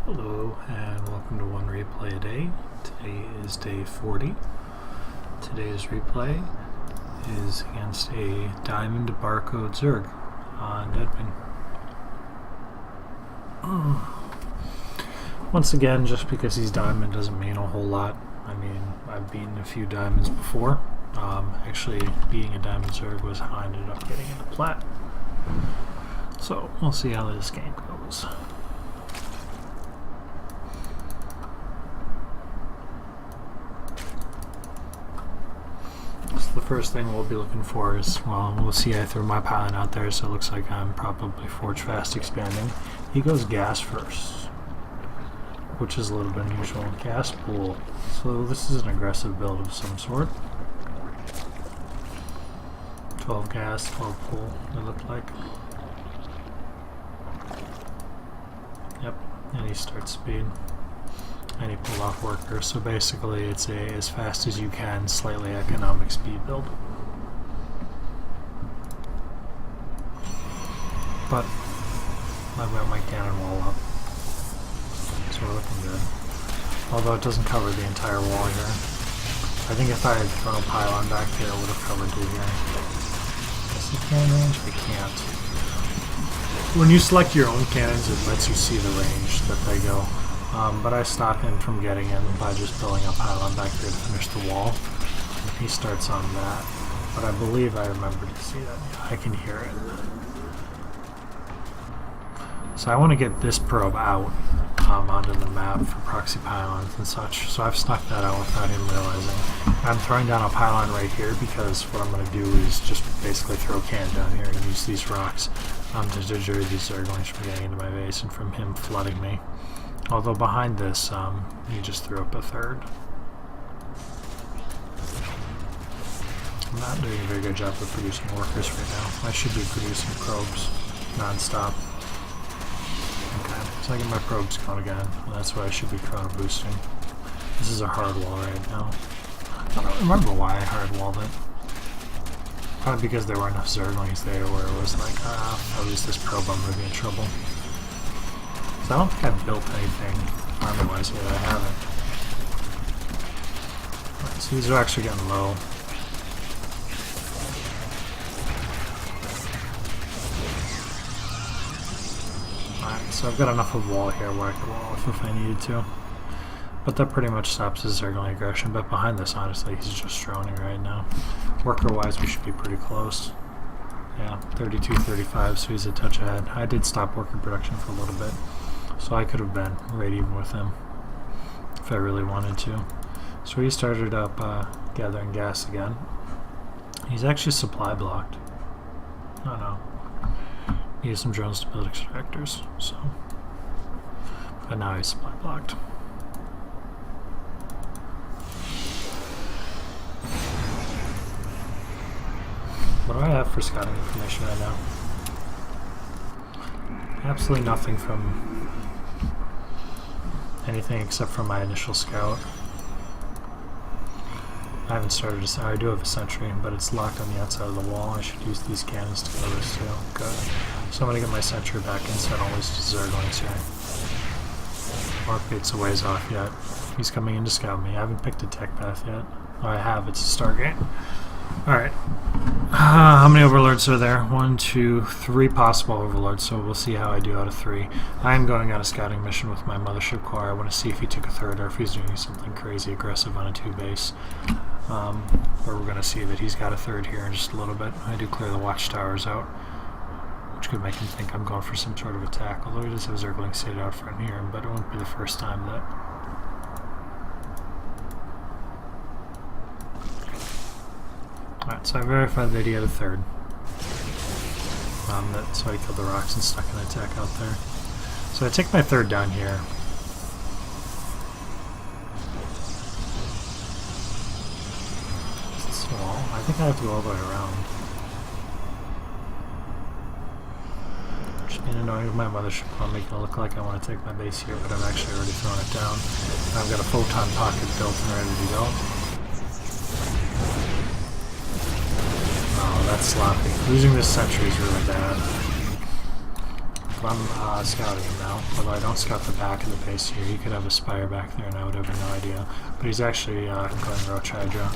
Hello and welcome to One Replay a Day. Today is day 40. Today's replay is against a Diamond Barcode Zerg on Deadwing. Once again, just because he's Diamond doesn't mean a whole lot. I mean, I've beaten a few Diamonds before. Actually, beating a Diamond Zerg was how I ended up getting into Plat. So, we'll see how this game goes. The first thing we'll be looking for is, well, we'll see I threw my pylon out there, so it looks like I'm probably Forge Fast expanding. He goes gas first, which is a little bit unusual. Gas pool. So this is an aggressive build of some sort. 12 gas, 12 pool, it looked like. Yep, and he starts speed. And he pulled off worker, so basically it's a as fast as you can, slightly economic speed build. But I've got my cannon wall up, so we're looking good. Although it doesn't cover the entire wall here. I think if I had thrown a pylon back there, it would have covered through here. Does the cannon range? I can't. When you select your own cannons, it lets you see the range that they go. But I stop him from getting in by just building a pylon back here to finish the wall. And he starts on that. But I believe I remember to see that. Yeah, I can hear it. So I want to get this probe out onto the map for proxy pylons and such. So I've snuck that out without him realizing. I'm throwing down a pylon right here because what I'm going to do is just basically throw can down here and use these rocks to deter these Zerglings from getting into my base and from him flooding me. Although behind this, he just threw up a third. I'm not doing a very good job of producing workers right now. I should be producing probes non-stop. Okay, so I get my probes going again. That's what I should be chrono boosting. This is a hard wall right now. I don't remember why I hard walled it. Probably because there were enough Zerglings there where it was like, if I lose this probe, I'm going to be in trouble. So I don't think I've built anything armor-wise yet. I haven't. Right, so these are actually getting low. Alright, so I've got enough of wall here where I could wall off if I needed to. But that pretty much stops his Zergling aggression. But behind this, honestly, he's just droning right now. Worker-wise, we should be pretty close. Yeah, 32, 35, so he's a touch ahead. I did stop worker production for a little bit. So I could have been right even with him if I really wanted to. So he started up gathering gas again. He's actually supply blocked. Oh no. He used some drones to build extractors, so. But now he's supply blocked. What do I have for scouting information right now? Absolutely nothing from anything except for my initial scout. I haven't started a I do have a sentry, but it's locked on the outside of the wall. I should use these cannons to kill this too. Good. So I'm going to get my sentry back in so I don't lose to Zerglings here. Markbait's a ways off yet. He's coming in to scout me. I haven't picked a tech path yet. Oh, I have. It's a Stargate. Alright. How many overlords are there? 1, 2, 3 possible overlords, so we'll see how I do out of 3. I am going on a scouting mission with my mothership core. I want to see if he took a third or if he's doing something crazy aggressive on a 2 base. Where we're going to see that he's got a third here in just a little bit. I do clear the watchtowers out, which could make him think I'm going for some sort of attack, although he does have Zergling stayed out front here, but it won't be the first time that. Alright, so I verified that he had a third. So I killed the rocks and stuck an attack out there. So I take my third down here. Is this a wall? I think I have to go all the way around. Just being annoying with my mothership. I'm making it look like I want to take my base here, but I've actually already thrown it down. I've got a photon pocket built and ready to go. That's sloppy. Losing this sentry is really bad. I'm scouting him now, although I don't scout the back of the base here. He could have a spire back there and I would have no idea. But he's actually going Roach Hydra.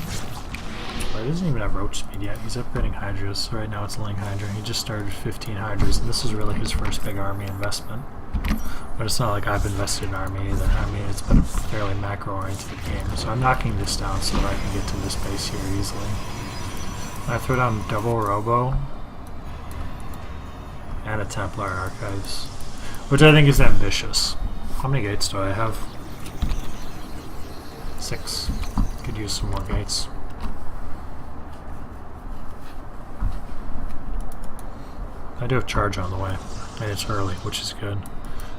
Well, he doesn't even have Roach speed yet. He's upgrading Hydras, so right now it's Ling Hydra. He just started 15 Hydras, and this is really his first big army investment. But it's not like I've invested in army either. I mean, it's been a fairly macro-oriented game, so I'm knocking this down so that I can get to this base here easily. I throw down double Robo and a Templar Archives, which I think is ambitious. How many gates do I have? 6. Could use some more gates. I do have charge on the way, and it's early, which is good.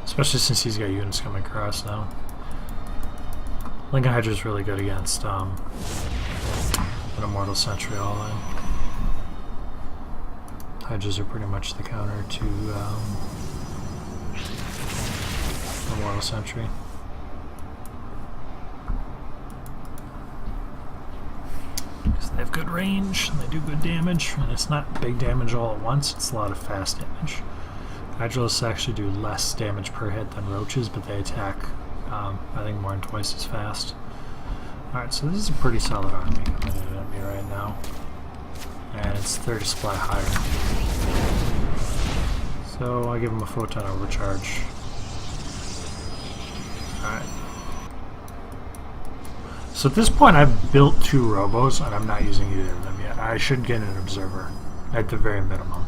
Especially since he's got units coming across now. Lincoln Hydra is really good against an Immortal Sentry all-in. Hydras are pretty much the counter to Immortal Sentry. Because they have good range, and they do good damage, and it's not big damage all at once, it's a lot of fast damage. Hydralisks actually do less damage per hit than Roaches, but they attack, I think, more than twice as fast. Alright, so this is a pretty solid army coming in at me right now. And it's 30 supply higher. So I give him a Photon Overcharge. Alright. So at this point I've built 2 Robos, and I'm not using either of them yet. I should get an Observer, at the very minimum.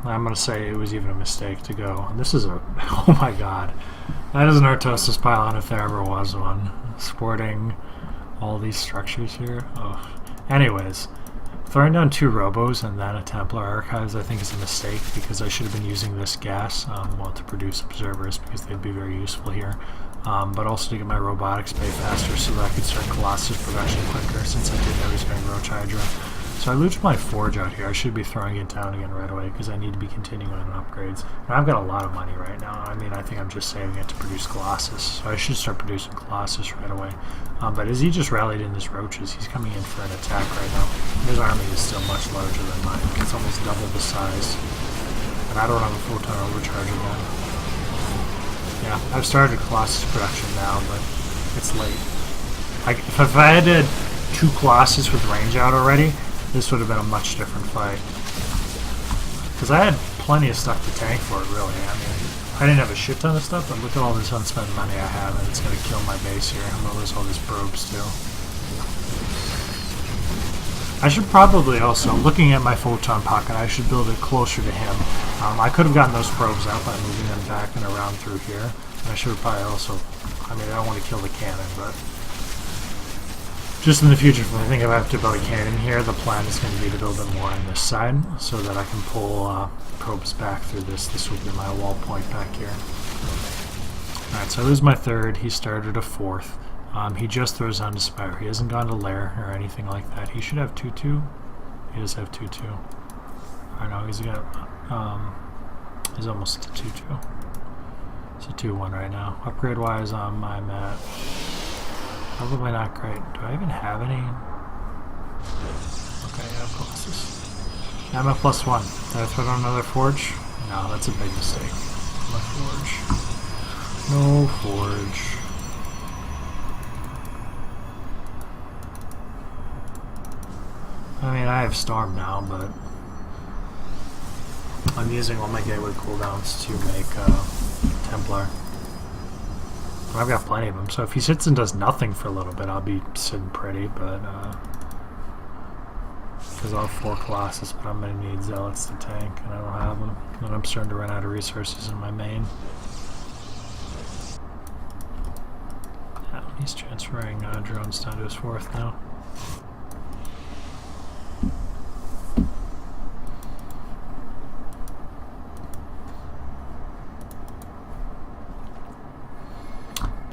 I'm going to say it was even a mistake to go. And this is a... oh my god. That is an Artosis pylon if there ever was one. Sporting all these structures here. Oh. Anyways, throwing down 2 Robos and then a Templar Archives I think is a mistake, because I should have been using this gas well, to produce Observers, because they'd be very useful here. But also to get my Robotics bay faster so that I could start Colossus production quicker, since I didn't know he was going to Roach Hydra. So I looped my Forge out here. I should be throwing it down again right away because I need to be continuing on upgrades. And I've got a lot of money right now. I mean, I think I'm just saving it to produce Colossus. So I should start producing Colossus right away. But as he just rallied in his Roaches, he's coming in for an attack right now. His army is still much larger than mine. It's almost double the size. And I don't have a Photon Overcharge again. Yeah, I've started Colossus production now, but it's late. If I had 2 Colossus with range out already, this would have been a much different fight. Because I had plenty of stuff to tank for it, really. I mean, I didn't have a shit ton of stuff, but look at all this unspent money I have, and it's going to kill my base here. I'm going to lose all these probes, too. I should probably also, looking at my Photon Pocket, I should build it closer to him. I could have gotten those probes out by moving them back and around through here. And I should have probably also, I mean, I don't want to kill the cannon, but... just in the future, if I think if I have to build a cannon here, the plan is going to be to build it more on this side so that I can pull probes back through this. This will be my wall point back here. Alright, so I lose my 3rd. He started a 4th. He just throws on to Spire. He hasn't gone to Lair or anything like that. He should have 2-2. He does have 2-2. I know he's got. He's almost a 2-2. It's a 2-1 right now. Upgrade wise, I'm at. Probably not great. Do I even have any? Okay, I have Colossus. Yeah, I'm at +1. Did I throw down another Forge? No, that's a big mistake. No Forge. No Forge. I mean, I have Storm now, but I'm using all my gateway cooldowns to make Templar. I've got plenty of them, so if he sits and does nothing for a little bit, I'll be sitting pretty, but because I'll have 4 Colossus, but I'm going to need Zealots to tank, and I don't have them. And I'm starting to run out of resources in my main. Yeah, he's transferring drones down to his 4th now.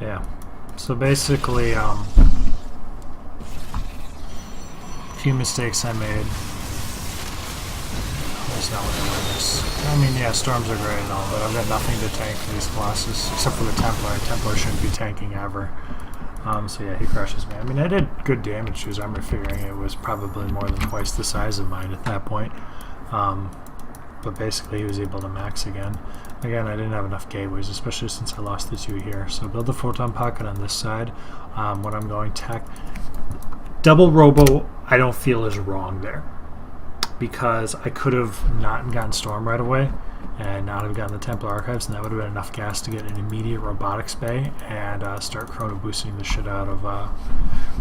Yeah, so basically, a few mistakes I made. There's not what I witness. I mean, yeah, Storms are great and all, but I've got nothing to tank for these Colossus, except for the Templar. Templar shouldn't be tanking ever. So yeah, he crushes me. I mean, I did good damage to his armor, figuring it was probably more than twice the size of mine at that point. but basically he was able to max again. Again, I didn't have enough gateways, especially since I lost the 2 here. So build the photon pocket on this side. When I'm going tech, double robo I don't feel is wrong there, because I could have not gotten Storm right away and not have gotten the Templar Archives, and that would have been enough gas to get an immediate robotics bay and start chrono boosting the shit out of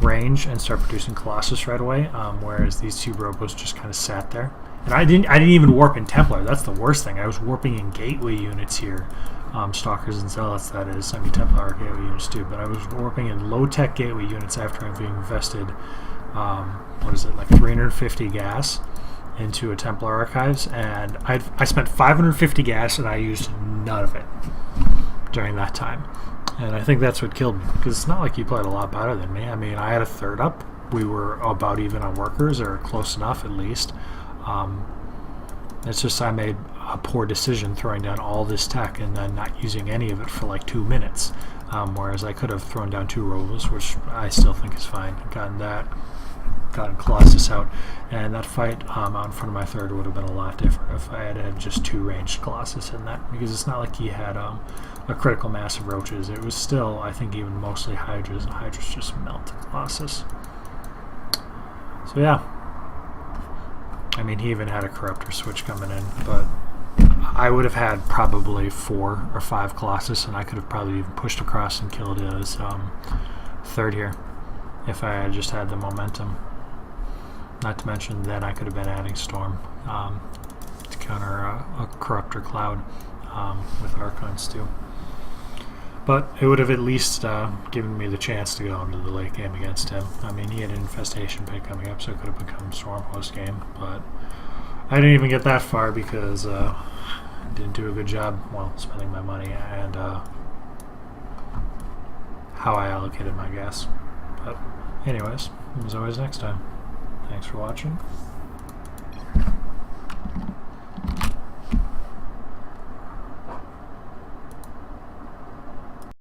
range and start producing Colossus right away. Whereas these 2 robos just kind of sat there, and I didn't even warp in Templar. That's the worst thing. I was warping in gateway units here, Stalkers and Zealots. That is, I mean Templar gateway units too, but I was warping in low tech gateway units after I'm being invested. What is it, like 350 gas into a Templar Archives, and I spent 550 gas and I used none of it during that time. And I think that's what killed me, because it's not like you played a lot better than me. I mean, I had a 3rd up. We were about even on workers, or close enough at least. It's just I made a poor decision throwing down all this tech and then not using any of it for like 2 minutes. Whereas I could have thrown down 2 robos, which I still think is fine. Gotten Colossus out, and that fight out in front of my 3rd would have been a lot different if I had had just 2 ranged Colossus in that, because it's not like he had a critical mass of roaches. It was still, I think, even mostly Hydras, and Hydras just melt Colossus. So yeah, I mean, he even had a Corruptor switch coming in, but I would have had probably 4 or 5 Colossus, and I could have probably even pushed across and killed his 3rd here if I had just had the momentum. Not to mention, then I could have been adding Storm to counter a Corruptor Cloud with Archons too. But it would have at least given me the chance to go into the late game against him. I mean, he had an Infestation pick coming up, so it could have become Storm post game. But I didn't even get that far because I didn't do a good job, well, spending my money and how I allocated my gas. But anyways, as always, next time. Thanks for watching.